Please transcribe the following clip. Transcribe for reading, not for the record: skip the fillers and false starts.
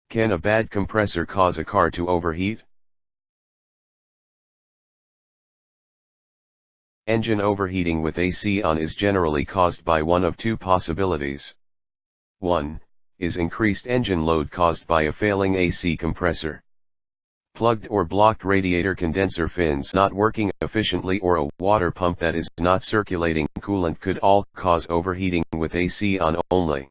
Can a bad compressor cause a car to overheat? Engine overheating with AC on is generally caused by one of two possibilities. 1. Is increased engine load caused by a failing AC compressor. Plugged or blocked radiator condenser fins not working efficiently or a water pump that is not circulating coolant could all cause overheating with AC on only.